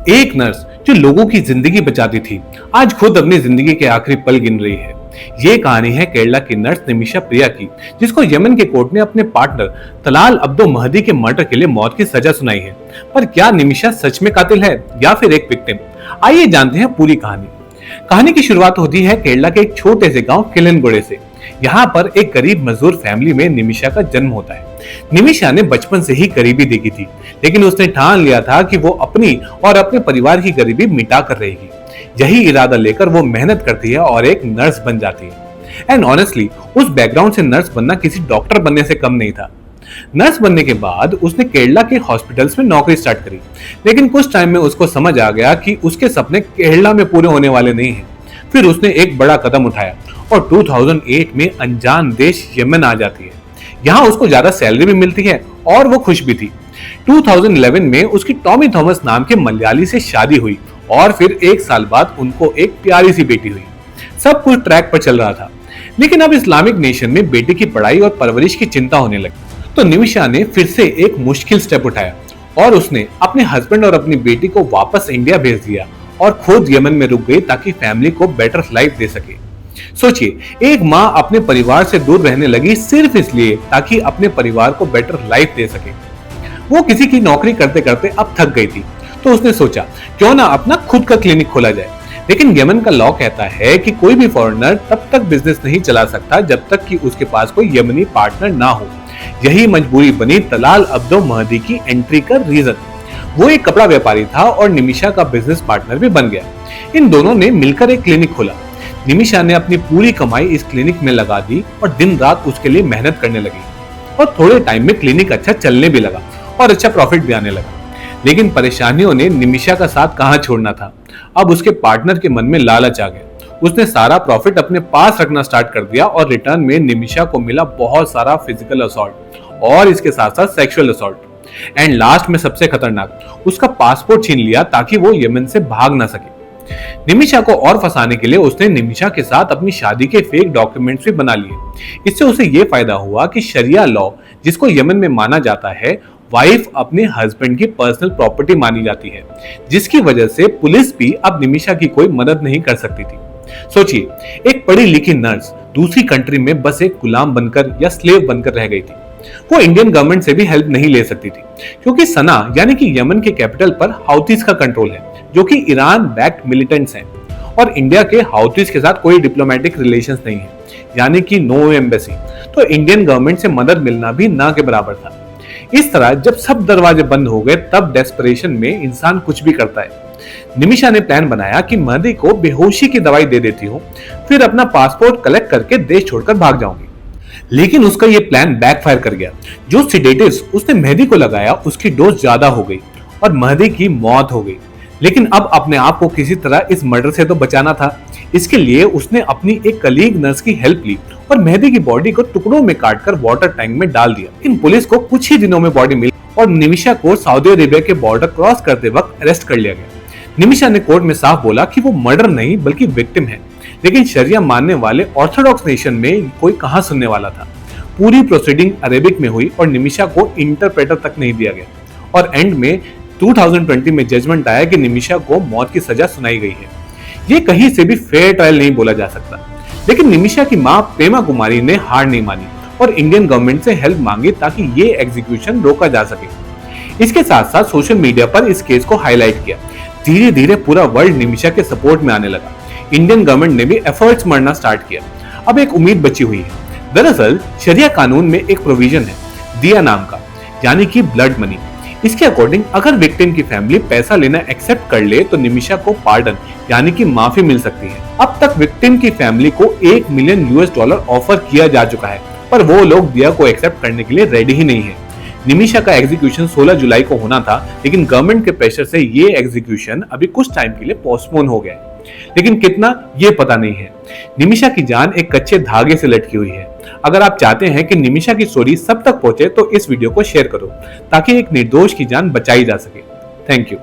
एक नर्स जो लोगों की जिंदगी बचाती थी, आज खुद अपनी जिंदगी के आखिरी पल गिन रही है। ये कहानी है केरला की नर्स निमिषा प्रिया की, जिसको यमन के कोर्ट ने अपने पार्टनर तलाल अब्दो महदी के मर्डर के लिए मौत की सजा सुनाई है। पर क्या निमिषा सच में कातिल है या फिर एक विक्टिम? आइए जानते हैं पूरी कहानी। कहानी की शुरुआत होती है केरला के एक छोटे से गांव किलनगुड़े से। यहाँ पर एक गरीब मजदूर फैमिली में निमिषा का जन्म होता है। निमिषा ने बचपन से ही गरीबी देखी थी, लेकिन उसने ठान लिया था कि वो अपनी और अपने परिवार की गरीबी मिटा कर रहेगी। यही इरादा लेकर वो मेहनत करती है और एक नर्स बन जाती है। एंड ऑनेस्टली उस बैकग्राउंड से नर्स बनना किसी डॉक्टर बनने से कम नहीं था। नर्स बनने के बाद उसने केरला के हॉस्पिटल्स में नौकरी स्टार्ट करी, लेकिन कुछ टाइम में उसको समझ आ गया कि उसके सपने केरला में पूरे होने वाले नहीं हैं। फिर उसने एक बड़ा कदम उठाया और 2008 में अनजान देश यमन आ जाती है। यहाँ उसको ज्यादा सैलरी भी मिलती है और वो खुश भी थी। 2011 में उसकी टॉमी थॉमस नाम के मलयाली से शादी हुई और फिर एक साल बाद उनको एक प्यारी सी बेटी हुई। सब कुछ ट्रैक पर चल रहा था, लेकिन अब इस्लामिक नेशन में बेटी की पढ़ाई और परवरिश की चिंता होने लगी। तो निमिषा ने फिर से एक मुश्किल स्टेप उठाया और उसने अपने हस्बैंड और अपनी बेटी को वापस इंडिया भेज दिया और खुद यमन में रुक गई ताकि फैमिली को बेटर लाइफ दे सके। सोचिए, एक माँ अपने परिवार से दूर रहने लगी सिर्फ इसलिए ताकि अपने परिवार को बेटर लाइफ दे सके। वो किसी की नौकरी करते करते अब थक गई थी, तो उसने सोचा क्यों ना अपना खुद का क्लिनिक खोला जाए। लेकिन यमन का लॉ कहता है कि कोई भी फॉरेनर तब तक बिजनेस नहीं चला सकता जब तक कि उसके पास कोई यमनी पार्टनर ना हो। यही मजबूरी बनी तलाल अब्दो महदी की एंट्री का रीजन। वो एक कपड़ा व्यापारी था और निमिषा का बिजनेस पार्टनर भी बन गया। इन दोनों ने मिलकर एक क्लिनिक खोला। निमिषा ने अपनी पूरी कमाई इस क्लिनिक में लगा दी और दिन रात उसके लिए मेहनत करने लगी। और थोड़े टाइम में क्लिनिक अच्छा चलने भी लगा और अच्छा प्रॉफिट भी आने लगा। लेकिन परेशानियों ने निमिषा का साथ कहां छोड़ना था। अब उसके पार्टनर के मन में लालच आ गया। उसने सारा प्रॉफिट अपने पास रखना स्टार्ट कर दिया और रिटर्न में निमिषा को मिला बहुत सारा फिजिकल असॉल्ट और इसके साथ साथ सेक्सुअल असॉल्ट। एंड लास्ट में सबसे खतरनाक, उसका पासपोर्ट छीन लिया ताकि वो यमन से भाग ना सके। निमिषा को और फंसाने के लिए उसने निमिषा के साथ अपनी शादी के फेक डॉक्यूमेंट्स भी बना लिए। इससे उसे ये फायदा हुआ कि शरिया लॉ, जिसको यमन में माना जाता है, वाइफ अपने हस्बैंड की पर्सनल प्रॉपर्टी मानी जाती है, जिसकी वजह से पुलिस भी अब निमिषा की कोई मदद नहीं कर सकती थी। सोचिए, एक पढ़ी लिखी नर्स दूसरी कंट्री में बस एक गुलाम बनकर या स्लेव बनकर रह गई थी। वो इंडियन गवर्नमेंट से भी हेल्प नहीं ले सकती थी, क्योंकि सना यानी कि यमन के कैपिटल पर हाउथीज का कंट्रोल है, जो कि ईरान बैक्ड मिलिटेंट्स हैं। और इंडिया के हाउथीज के साथ कोई डिप्लोमेटिक रिलेशंस नहीं है, यानी कि नो एम्बेसी। तो इंडियन गवर्नमेंट से मदद मिलना भी ना के बराबर था। इस तरह जब सब दरवाजे बंद हो गए, तब डेस्परेशन में इंसान कुछ भी करता है। निमिषा ने प्लान बनाया कि महदी को बेहोशी की दवाई दे देती हूँ, फिर अपना पासपोर्ट कलेक्ट करके देश छोड़कर भाग जाऊंगी। लेकिन उसका ये प्लान बैकफायर कर गया। जो सिडेटिव्स उसने महदी को लगाया, उसकी डोज ज्यादा हो गई और महदी की मौत हो गई। लेकिन अब अपने आप को किसी तरह इस मर्डर से तो बचाना था। इसके लिए उसने अपनी एक कलीग नर्स की हेल्प ली और महदी की बॉडी को टुकड़ों में काटकर वाटर टैंक में डाल दिया। लेकिन पुलिस को कुछ ही दिनों में बॉडी मिली और निमिषा को सऊदी अरेबिया के बॉर्डर क्रॉस करते वक्त अरेस्ट कर लिया गया। निमिषा ने कोर्ट में साफ बोला कि वो मर्डर नहीं बल्कि विक्टिम है। लेकिन शरिया मानने वाले ऑर्थोडॉक्स नेशन में कोई कहां सुनने वाला था। पूरी प्रोसीडिंग अरेबिक में हुई और निमिषा को इंटरप्रेटर तक नहीं दिया गया। और एंड में 2020 में जजमेंट आया कि निमिषा को मौत की सजा सुनाई गई है। ये कहीं से भी फेयर ट्रायल नहीं बोला जा सकता। लेकिन निमिषा की मां प्रेमा कुमारी ने हार नहीं मानी और इंडियन गवर्नमेंट से हेल्प मांगी ताकि ये एग्जीक्यूशन रोका जा सके। इसके साथ साथ सोशल मीडिया पर इस केस को हाईलाइट किया। धीरे धीरे पूरा वर्ल्ड निमिषा के सपोर्ट में आने लगा। इंडियन गवर्नमेंट ने भी एफर्ट्स मरना स्टार्ट किया। अब एक उम्मीद बची हुई है। दरअसल शरिया कानून में एक प्रोविजन है दिया नाम का, यानी कि ब्लड मनी। इसके अकॉर्डिंग अगर विक्टिम की फैमिली पैसा लेना एक्सेप्ट कर ले तो निमिषा को पार्डन यानी कि माफी मिल सकती है। अब तक विक्टिम की फैमिली को $1 मिलियन ऑफर किया जा चुका है, पर वो लोग दिया को एक्सेप्ट करने के लिए रेडी ही नहीं है। निमिषा का एग्जीक्यूशन 16 जुलाई को होना था, लेकिन गवर्नमेंट के प्रेशर से ये एग्जीक्यूशन अभी कुछ टाइम के लिए पोस्टपोन हो गया है। लेकिन कितना ये पता नहीं है। निमिषा की जान एक कच्चे धागे से लटकी हुई है। अगर आप चाहते हैं कि निमिषा की स्टोरी सब तक पहुंचे तो इस वीडियो को शेयर करो ताकि एक निर्दोष की जान बचाई जा सके। Thank you.